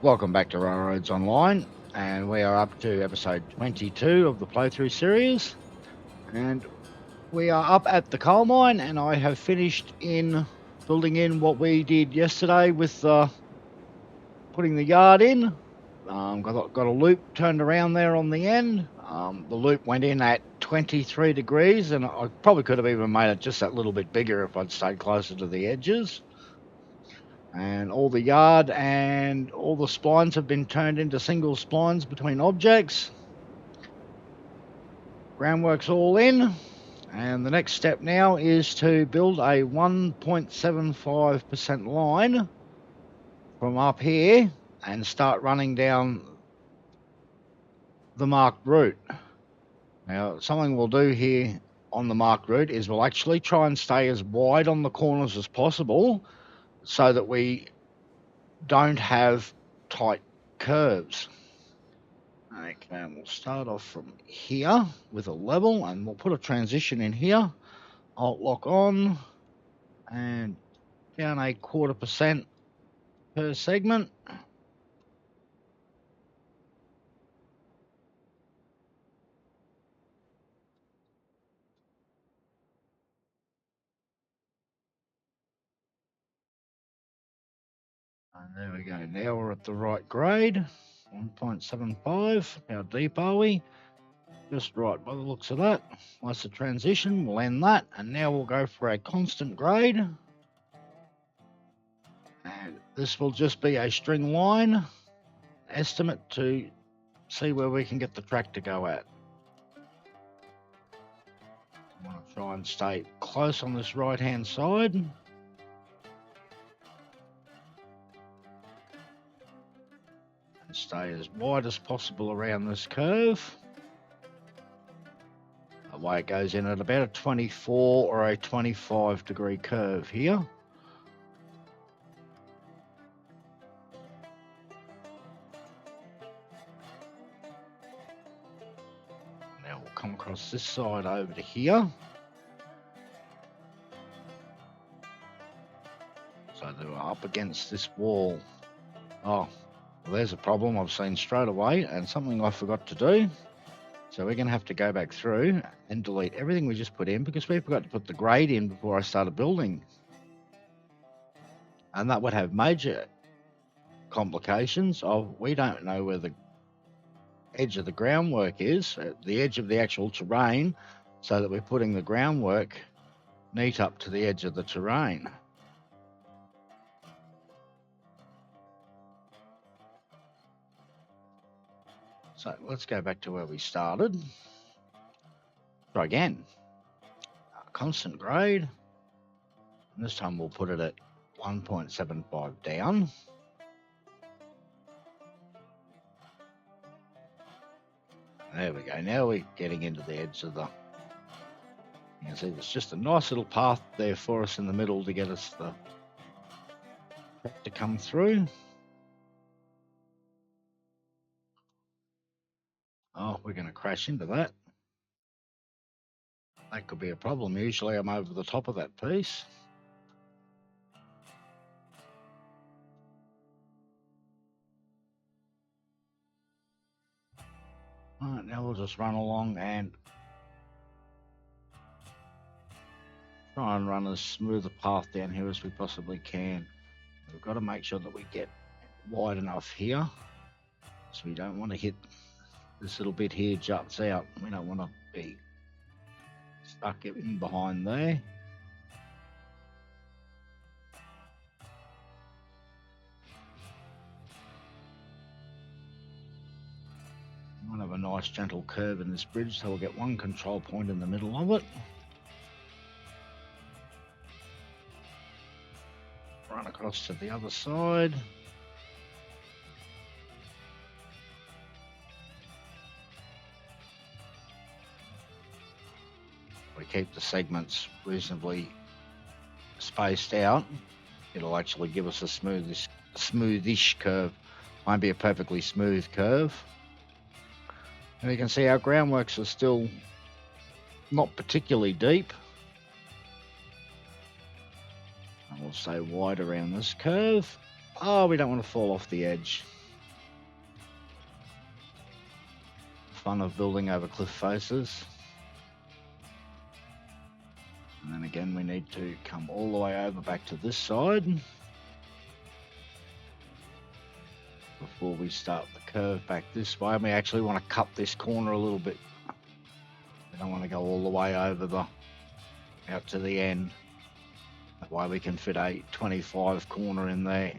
Welcome back to Railroads Online, and we are up to episode 22 of the playthrough series. And we are up at the coal mine, and I have finished in building in what we did yesterday with putting the yard in. Got a loop turned around there on the end. The loop went in at 23 degrees, and I probably could have even made it just that little bit bigger if I'd stayed closer to the edges. And all the yard and all the splines have been turned into single splines between objects. Groundworks all in, and the next step now is to build a 1.75% line from up here and start running down the marked route. Now, something we'll do here on the marked route is we'll actually try and stay as wide on the corners as possible so that we don't have tight curves. Okay, and we'll start off from here with a level, and we'll put a transition in here. Alt lock on, and down 0.25% per segment. And there we go. Now we're at the right grade. 1.75. How deep are we? Just right by the looks of that. That's the transition. We'll end that. And now we'll go for a constant grade. And this will just be a string line estimate to see where we can get the track to go at. I want to try and stay close on this right hand side. Stay as wide as possible around this curve. The way it goes in at about a 24 or a 25 degree curve here. Now we'll come across this side over to here. So they were up against this wall. Oh. Well, there's a problem I've seen straight away, and something I forgot to do. So we're going to have to go back through and delete everything we just put in because we forgot to put the grade in before I started building. And that would have major complications of we don't know where the edge of the groundwork is, the edge of the actual terrain, so that we're putting the groundwork neat up to the edge of the terrain. So let's go back to where we started. Try again. Constant grade. And this time we'll put it at 1.75 down. There we go. Now we're getting into the edge of the... You can see there's just a nice little path there for us in the middle to get us the track to come through. Oh, we're going to crash into that. That could be a problem. Usually I'm over the top of that piece. All right, now we'll just run along and try and run as smooth a path down here as we possibly can. We've got to make sure that we get wide enough here, so we don't want to hit this little bit here juts out. We don't want to be stuck in behind there. We want to have a nice gentle curve in this bridge, so we'll get one control point in the middle of it. Run across to the other side. We keep the segments reasonably spaced out, it'll actually give us a smoothish curve. Won't be a perfectly smooth curve. And you can see our groundworks are still not particularly deep. And we'll stay wide around this curve. Oh, we don't want to fall off the edge. fun of building over cliff faces. And then again, we need to come all the way over back to this side before we start the curve back this way. And we actually want to cut this corner a little bit. We don't want to go all the way over out to the end. That way we can fit a 25 corner in there.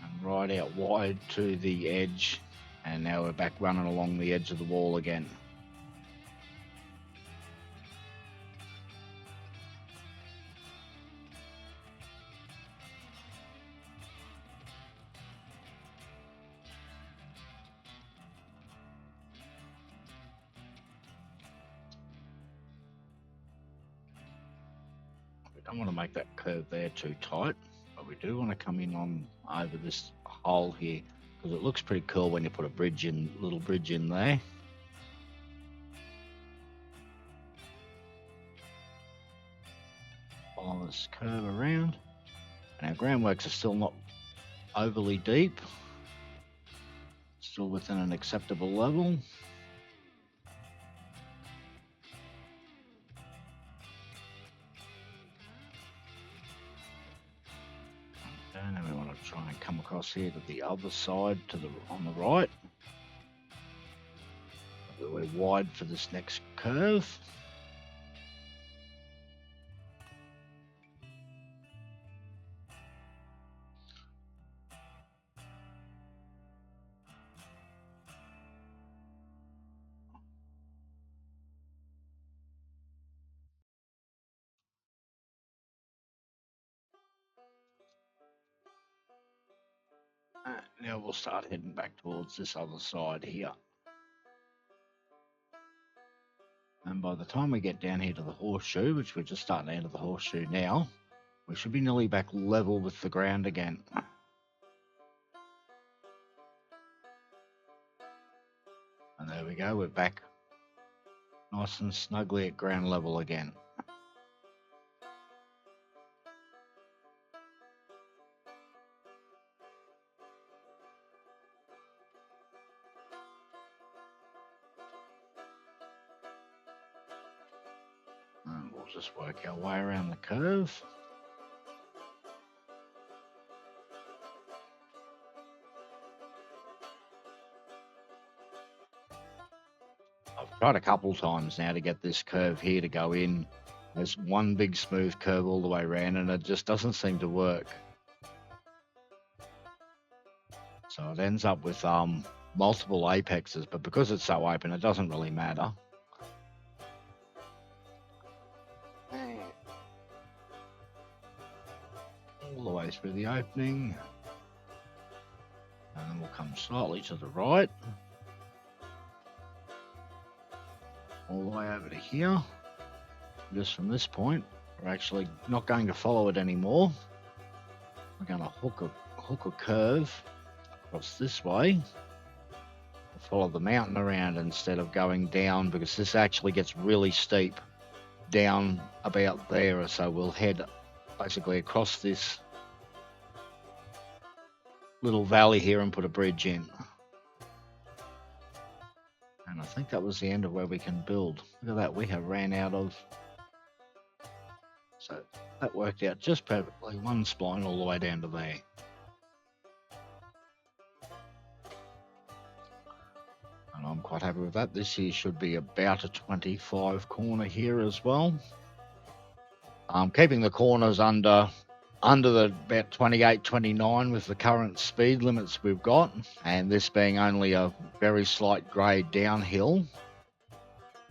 And right out wide to the edge. And now we're back running along the edge of the wall again. We don't want to make that curve there too tight, but we do want to come in on over this hole here because it looks pretty cool when you put a little bridge in there. Follow this curve around, and our groundworks are still not overly deep, still within an acceptable level. And then we want to try and come across here to the other side, on the right. We're wide for this next curve. Now we'll start heading back towards this other side here. And by the time we get down here to the horseshoe, which we're just starting to enter the horseshoe now, we should be nearly back level with the ground again. And there we go, we're back nice and snugly at ground level again. And we'll just work our way around the curve. I've tried a couple times now to get this curve here to go in as one big smooth curve all the way around, and it just doesn't seem to work. So it ends up with multiple apexes, but because it's so open, it doesn't really matter. All the way through the opening, and then we'll come slightly to the right, all the way over to here. Just from this point, we're actually not going to follow it anymore. We're going to hook a curve across this way to follow the mountain around instead of going down, because this actually gets really steep down about there. So we'll head basically across this little valley here and put a bridge in. And I think that was the end of where we can build. Look at that, we have ran out of... So that worked out just perfectly. One spline all the way down to there. And I'm quite happy with that. This here should be about a 25 corner here as well. Keeping the corners under the about 28, 29 with the current speed limits we've got, and this being only a very slight grade downhill,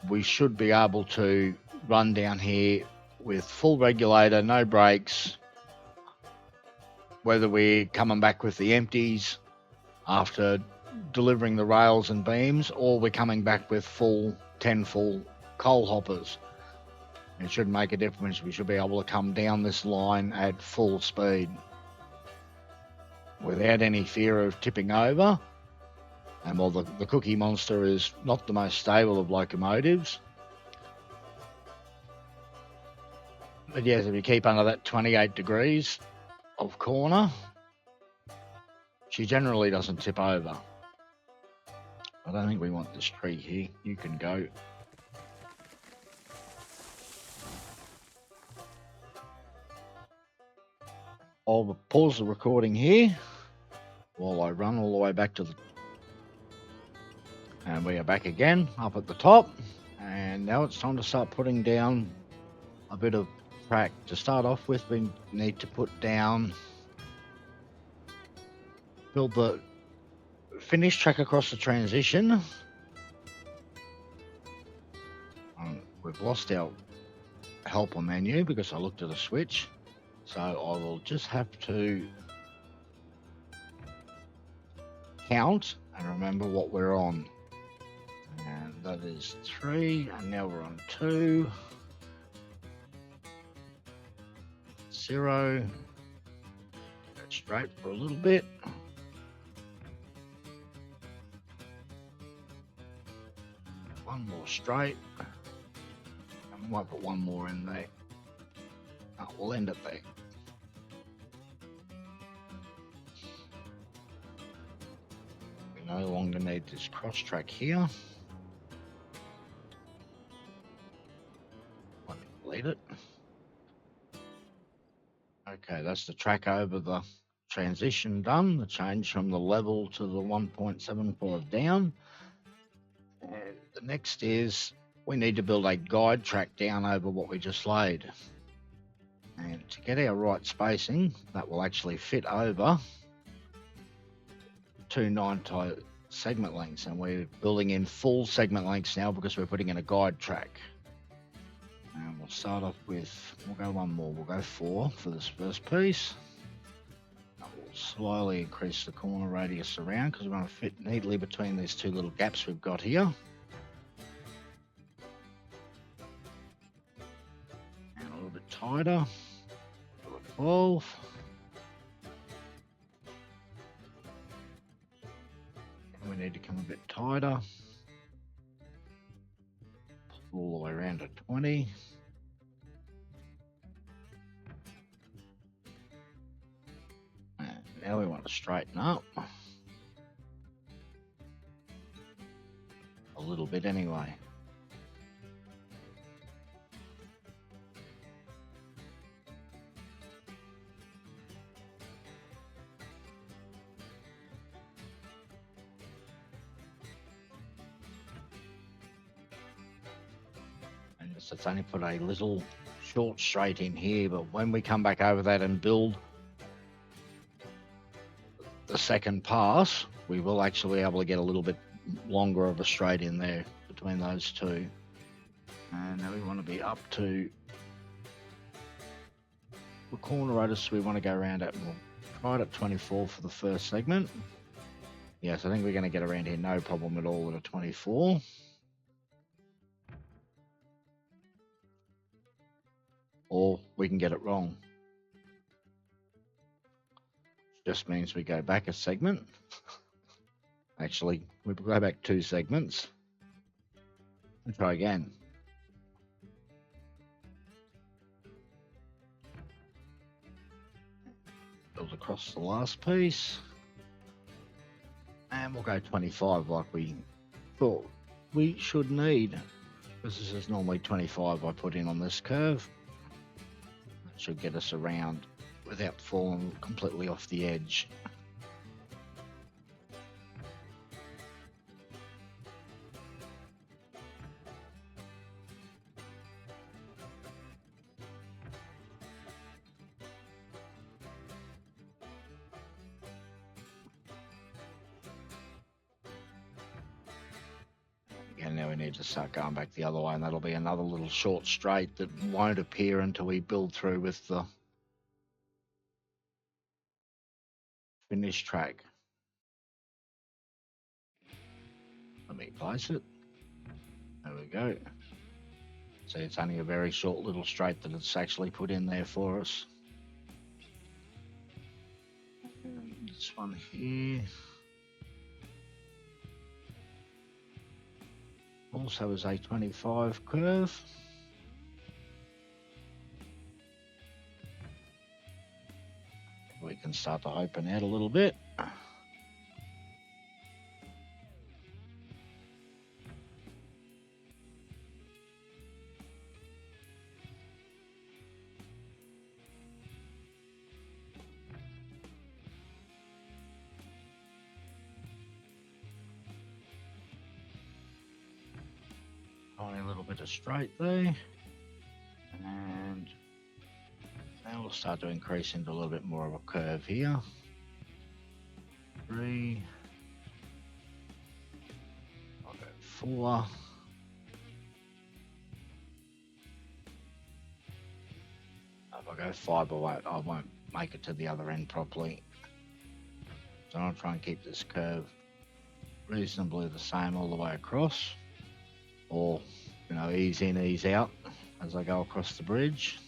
we should be able to run down here with full regulator, no brakes, whether we're coming back with the empties after delivering the rails and beams, or we're coming back with 10 full coal hoppers. It shouldn't make a difference. We should be able to come down this line at full speed without any fear of tipping over. And while the Cookie Monster is not the most stable of locomotives, but yes, if you keep under that 28 degrees of corner, she generally doesn't tip over. I don't think we want this tree here. You can go. I'll pause the recording here while I run all the way back to the... And we are back again, up at the top. And now it's time to start putting down a bit of track. To start off with, we need to put down... build the finish track across the transition. We've lost our helper menu because I looked at a switch. So I will just have to count and remember what we're on. And that is 3, and now we're on 2. 0. Go straight for a little bit. One more straight. And we might put one more in there. Oh, we'll end it there. We no longer need this cross track here. Let me delete it. Okay, that's the track over the transition done. The change from the level to the 1.75 down. And the next is we need to build a guide track down over what we just laid. And to get our right spacing, that will actually fit over 2 9-tie segment lengths. And we're building in full segment lengths now because we're putting in a guide track. And we'll start off with, we'll go one more, we'll go 4 for this first piece. And we'll slowly increase the corner radius around because we want to fit neatly between these 2 little gaps we've got here. And a little bit tighter. 12. And we need to come a bit tighter. All the way around to 20. And now we want to straighten up. A little bit anyway. Let's only put a little short straight in here, but when we come back over that and build the second pass, we will actually be able to get a little bit longer of a straight in there between those 2. And now we want to be up to the corner radius we want to go around at. We'll try it at 24 for the first segment. Yes, I think we're going to get around here no problem at all at a 24. Or we can get it wrong. Just means we go back a segment. Actually, we go back 2 segments and try again. Build across the last piece. And we'll go 25 like we thought we should need. Because this is normally 25 I put in on this curve. Should get us around without falling completely off the edge. And now we need to start going back the other way, and that'll be another little short straight that won't appear until we build through with the finish track. Let me place it. There we go. See, it's only a very short little straight that it's actually put in there for us. And this one here also is a 25 curve. We can start to open out a little bit. bit of straight there. And now we'll start to increase into a little bit more of a curve here. 3. I'll go 4. If I go 5, I won't make it to the other end properly. So I'll try and keep this curve reasonably the same all the way across, or ease in, ease out as I go across the bridge.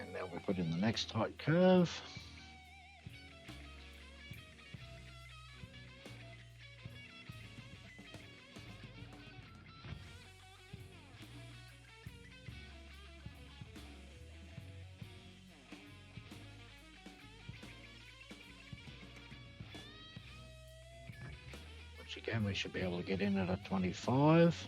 And now we put in the next tight curve. Which again, we should be able to get in at a 25.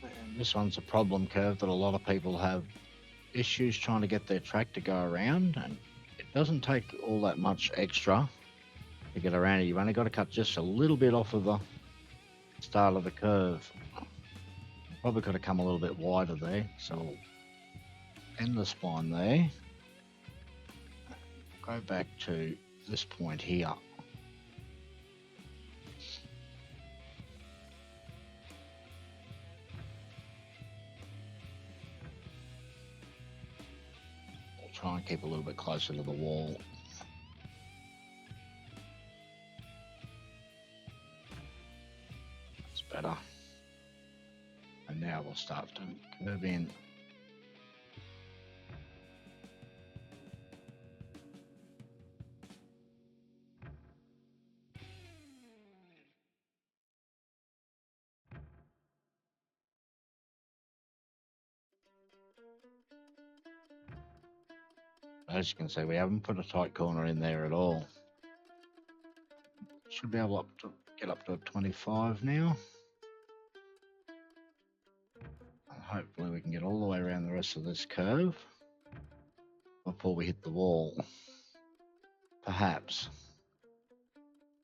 And this one's a problem curve that a lot of people have issues trying to get their track to go around, and it doesn't take all that much extra to get around it. You've only got to cut just a little bit off of the start of the curve. Probably could have come a little bit wider there, so we'll end the spline there. Go back to this point here. We'll try and keep a little bit closer to the wall. That's better. And now we'll start to curve in. As you can see, we haven't put a tight corner in there at all. Should be able to get up to 25 now. And hopefully we can get all the way around the rest of this curve before we hit the wall. Perhaps.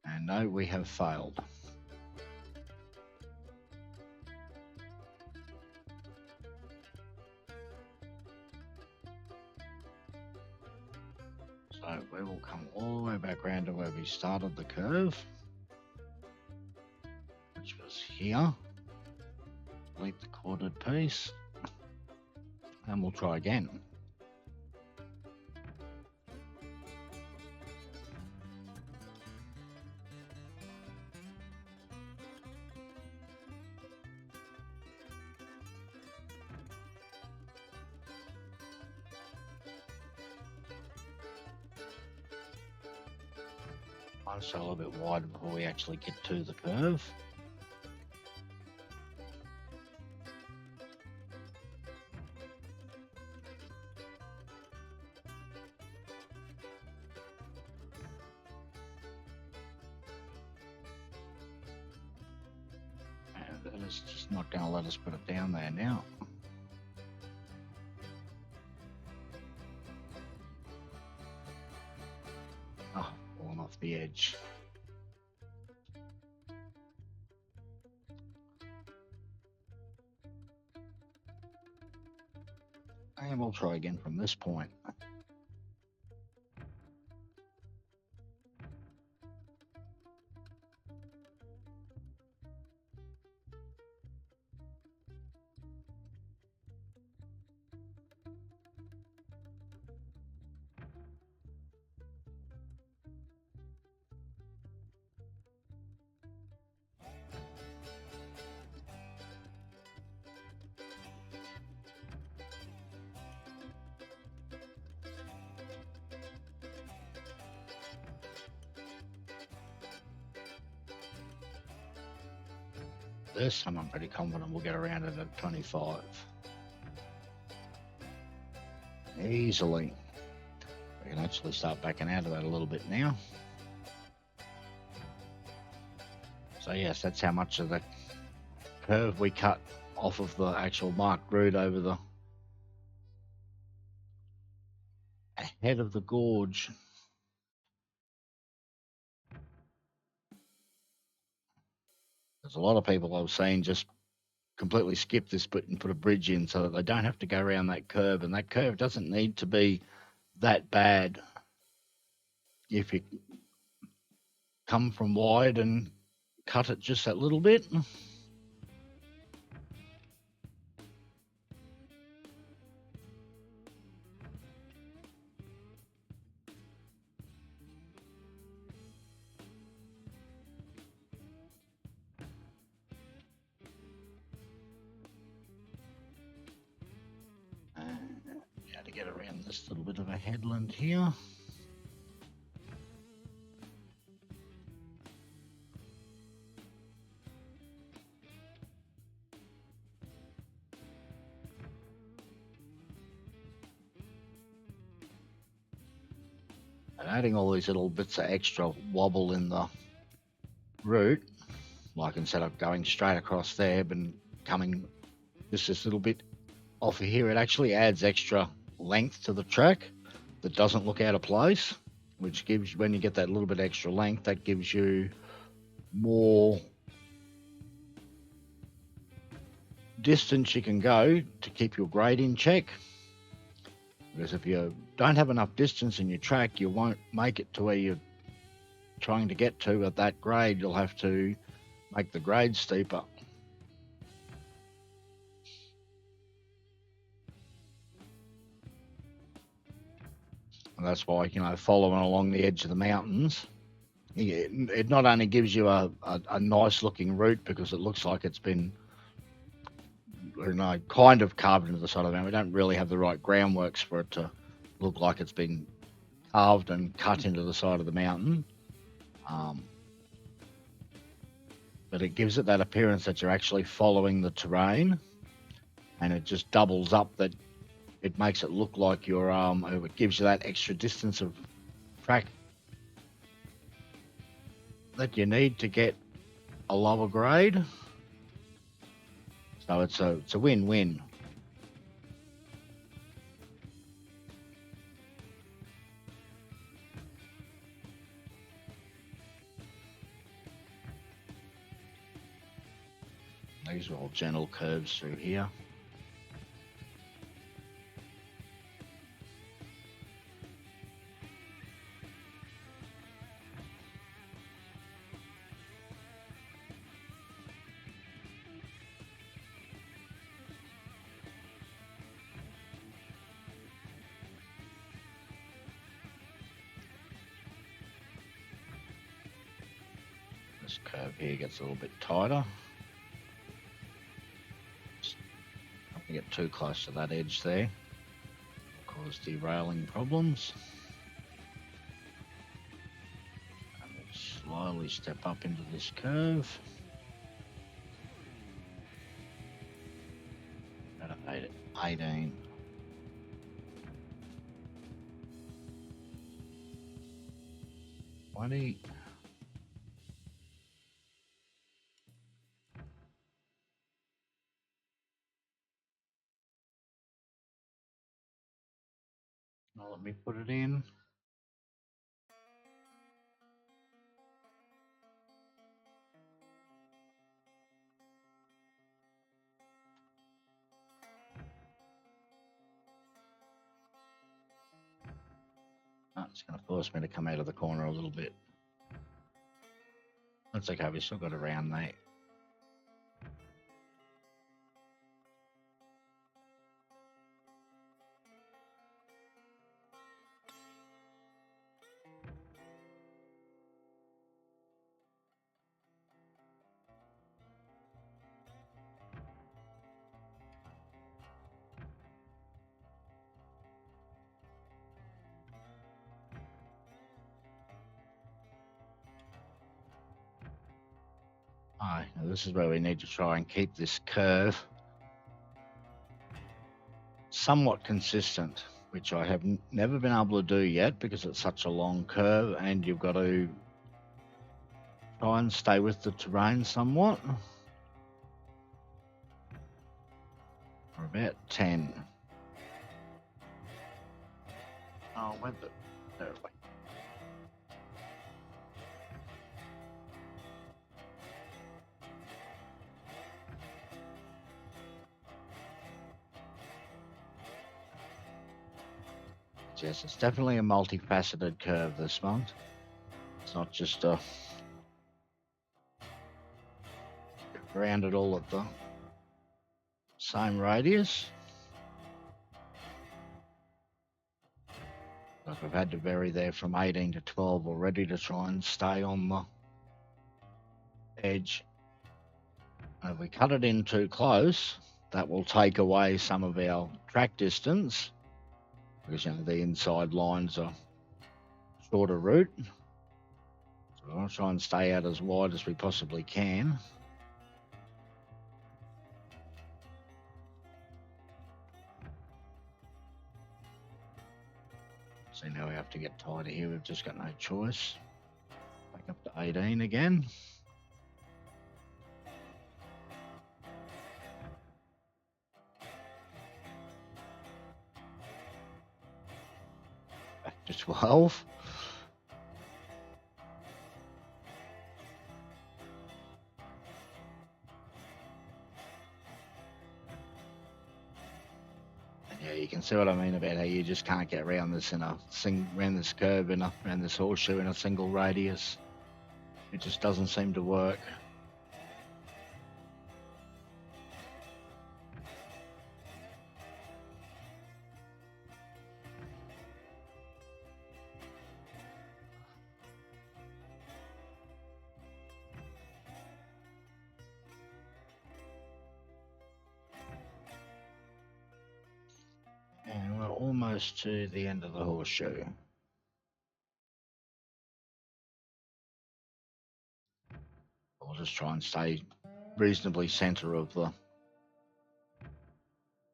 And no, we have failed. So we will come all the way back around to where we started the curve, which was here. Delete the corded piece, and we'll try again. So a little bit wider before we actually get to the curve. And It's just not going to let us put it down there now. Oh, falling off the edge. And we'll try again from this point. This time I'm pretty confident we'll get around it at 25. Easily. We can actually start backing out of that a little bit now. So yes, that's how much of the curve we cut off of the actual marked route over the head of the gorge. There's a lot of people I've seen just completely skip this bit and put a bridge in so that they don't have to go around that curve, and that curve doesn't need to be that bad if you come from wide and cut it just that little bit. How to get around this little bit of a headland here. And adding all these little bits of extra wobble in the route, like instead of going straight across there but coming just this little bit off of here, it actually adds extra length to the track that doesn't look out of place, which gives, when you get that little bit extra length, that gives you more distance you can go to keep your grade in check. Because if you don't have enough distance in your track, you won't make it to where you're trying to get to at that grade. You'll have to make the grade steeper. And that's why, following along the edge of the mountains, it not only gives you a nice looking route because it looks like it's been kind of carved into the side of the mountain. We don't really have the right groundworks for it to look like it's been carved and cut into the side of the mountain. But it gives it that appearance that you're actually following the terrain, and it just doubles up that. It makes it look like you're, it gives you that extra distance of track that you need to get a lower grade. So it's a win-win. These are all gentle curves through here. This curve here gets a little bit tighter. Don't get too close to that edge there. Cause derailing problems. And we'll slowly step up into this curve. At 18. 20. It's going to force me to come out of the corner a little bit. That's okay, we still got a round there. Oh, this is where we need to try and keep this curve somewhat consistent, which I have never been able to do yet because it's such a long curve and you've got to try and stay with the terrain somewhat. For about 10. Oh, where the... There we go. Yes, it's definitely a multifaceted curve, this one. It's not just rounded all at the same radius. Like I've had to vary there from 18 to 12 already to try and stay on the edge. And if we cut it in too close, that will take away some of our track distance because, you know, the inside lines are shorter route. So we're going to try and stay out as wide as we possibly can. So now we have to get tighter here. We've just got no choice. Back up to 18 again. Back to 12. Yeah, you can see what I mean about how you just can't get around this in around this curve around this horseshoe in a single radius. It just doesn't seem to work. And we're almost to the end of the horseshoe. We'll just try and stay reasonably center of the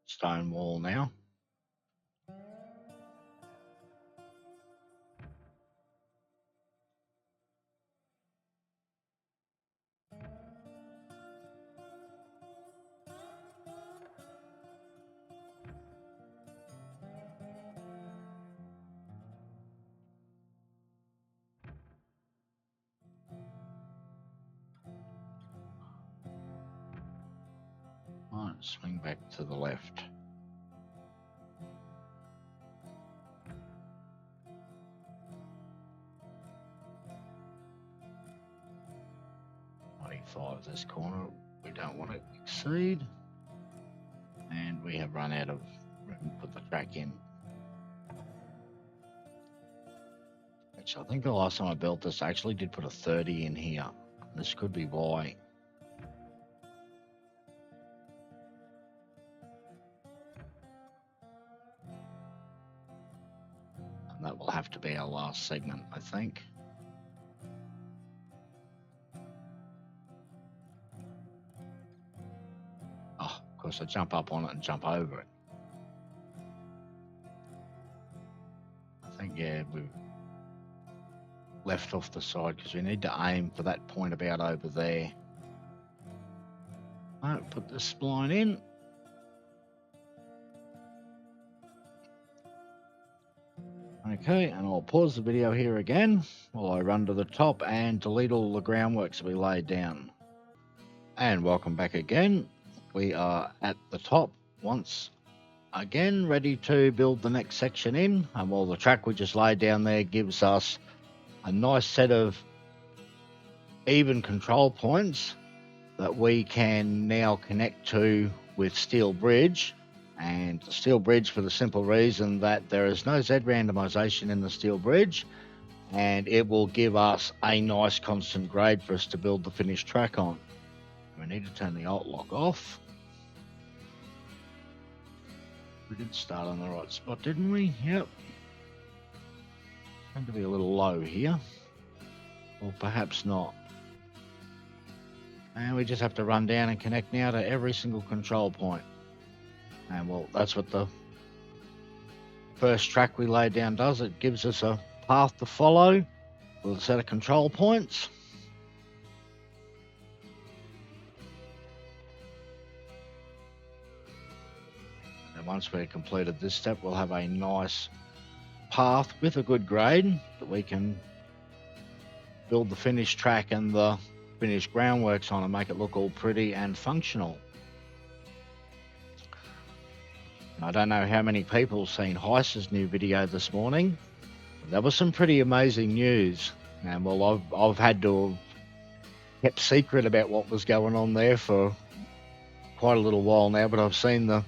stone wall now. Right, swing back to the left. This corner we don't want to exceed, and we have run out of room to put the track in, which I think the last time I built this I actually did put a 30 in here. This could be why. And that will have to be our last segment, I think. Of course, I jump up on it and jump over it. I think, yeah, we've left off the side because we need to aim for that point about over there. Right, put the spline in. Okay, and I'll pause the video here again while I run to the top and delete all the groundworks we laid down. And welcome back again. We are at the top once again, ready to build the next section in. And while the track we just laid down there gives us a nice set of even control points that we can now connect to with steel bridge. And steel bridge for the simple reason that there is no z-randomization in the steel bridge, and it will give us a nice constant grade for us to build the finished track on. We need to turn the alt lock off. We did start on the right spot, didn't we? Yep. Going to be a little low here, or perhaps not. And we just have to run down and connect now to every single control point. And well, that's what the first track we laid down does. It gives us a path to follow with a set of control points. And once we've completed this step, we'll have a nice path with a good grade that we can build the finished track and the finished groundworks on and make it look all pretty and functional. I don't know how many people seen Heiss's new video this morning. That was some pretty amazing news. And well, I've had to have kept secret about what was going on there for quite a little while now, but I've seen the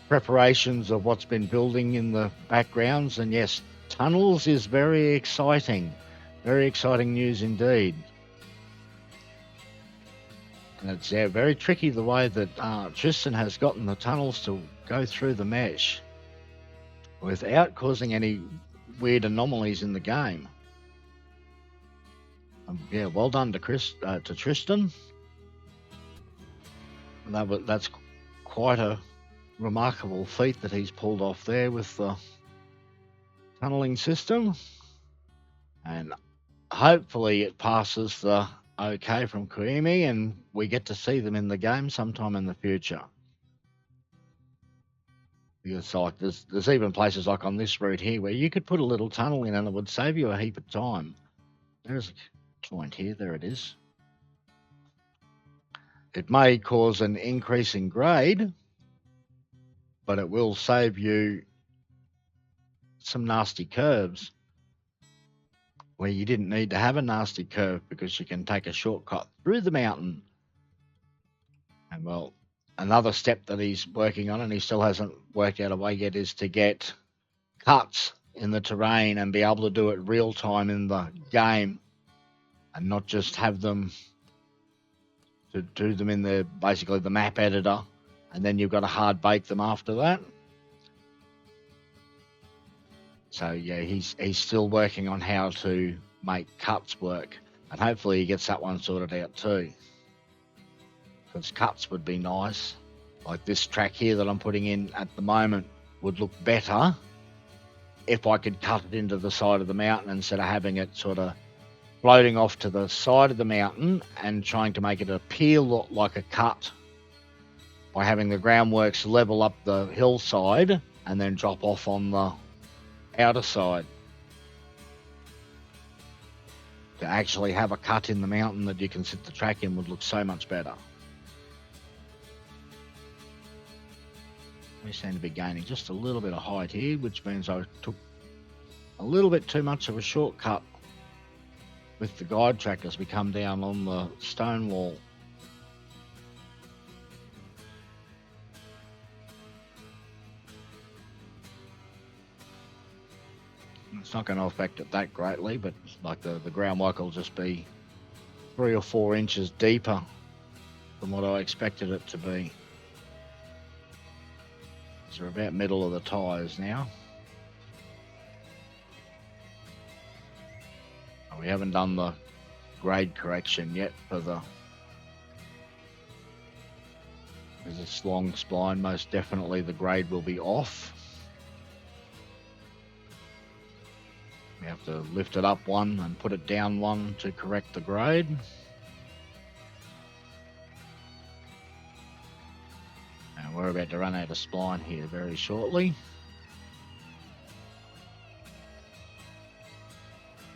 preparations of what's been building in the backgrounds, and yes, tunnels is very exciting news indeed. And it's very tricky the way that Tristan has gotten the tunnels to go through the mesh without causing any weird anomalies in the game. Yeah, well done to Tristan. That's quite a remarkable feat that he's pulled off there with the tunneling system. And hopefully it passes the okay from Koimi and we get to see them in the game sometime in the future. Because like there's even places like on this route here where you could put a little tunnel in and it would save you a heap of time. There's a point here, there it is. It may cause an increase in grade, but it will save you some nasty curves where you didn't need to have a nasty curve because you can take a shortcut through the mountain. And well, another step that he's working on, and he still hasn't worked out a way yet, is to get cuts in the terrain and be able to do it real time in the game and not just have them to do them in the basically the map editor and then you've got to hard bake them after that. So yeah, he's still working on how to make cuts work, and hopefully he gets that one sorted out too. Because cuts would be nice. Like this track here that I'm putting in at the moment would look better if I could cut it into the side of the mountain instead of having it sort of floating off to the side of the mountain and trying to make it appear like a cut by having the groundworks level up the hillside and then drop off on the outer side. To actually have a cut in the mountain that you can sit the track in would look so much better. We seem to be gaining just a little bit of height here, which means I took a little bit too much of a shortcut with the guide track as we come down on the stone wall. It's not going to affect it that greatly, but like the groundwork will just be 3 or 4 inches deeper than what I expected it to be. So we're about middle of the tyres now. We haven't done the grade correction yet for the... There's this long spline, most definitely the grade will be off. We have to lift it up one and put it down one to correct the grade. And we're about to run out of spline here very shortly.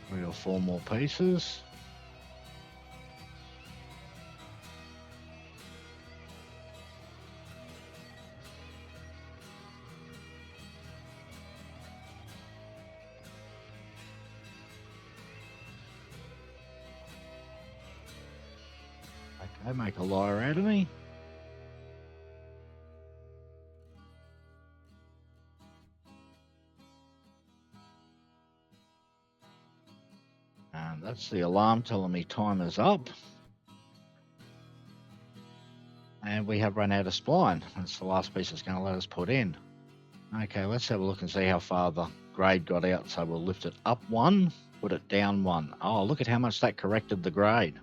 3 or 4 more pieces. Okay, make a liar out of me. And that's the alarm telling me time is up. And we have run out of spline. That's the last piece it's going to let us put in. Okay, let's have a look and see how far the grade got out. So we'll lift it up 1, put it down 1. Oh, look at how much that corrected the grade.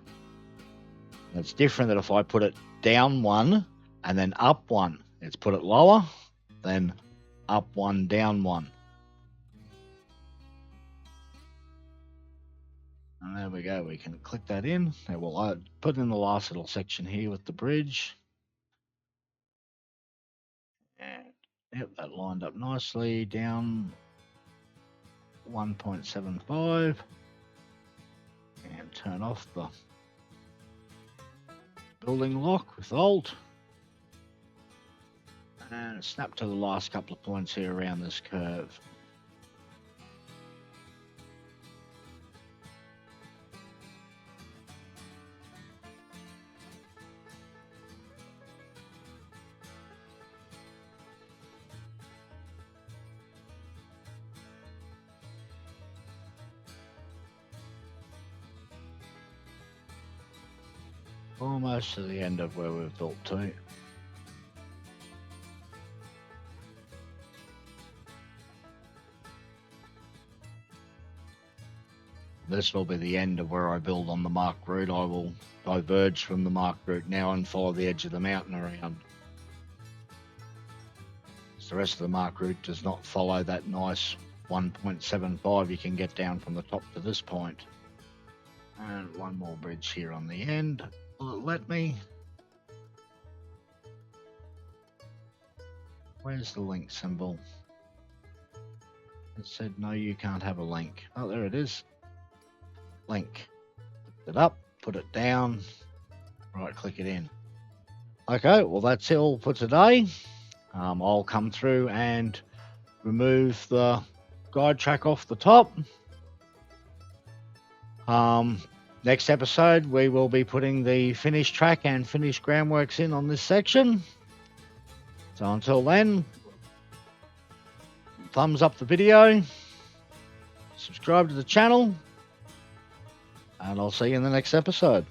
It's different that if I put it down 1 and then up 1. It's put it lower, then up 1, down 1. And there we go. We can click that in. And we'll put in the last little section here with the bridge. And yep, that lined up nicely. Down 1.75. And turn off the building lock with Alt. And snap to the last couple of points here around this curve. Almost to the end of where we've built to. This will be the end of where I build on the marked route. I will diverge from the marked route now and follow the edge of the mountain around. The rest of the marked route does not follow that nice 1.75 you can get down from the top to this point. And one more bridge here on the end. Will it let me? Where's the link symbol? It said no, you can't have a link. Oh, there it is. Link. Put it up, put it down, right click it in. Okay, well that's all for today. I'll come through and remove the guide track off the top. Next episode we will be putting the finished track and finished groundworks in on this section. So until then, thumbs up the video, subscribe to the channel, and I'll see you in the next episode.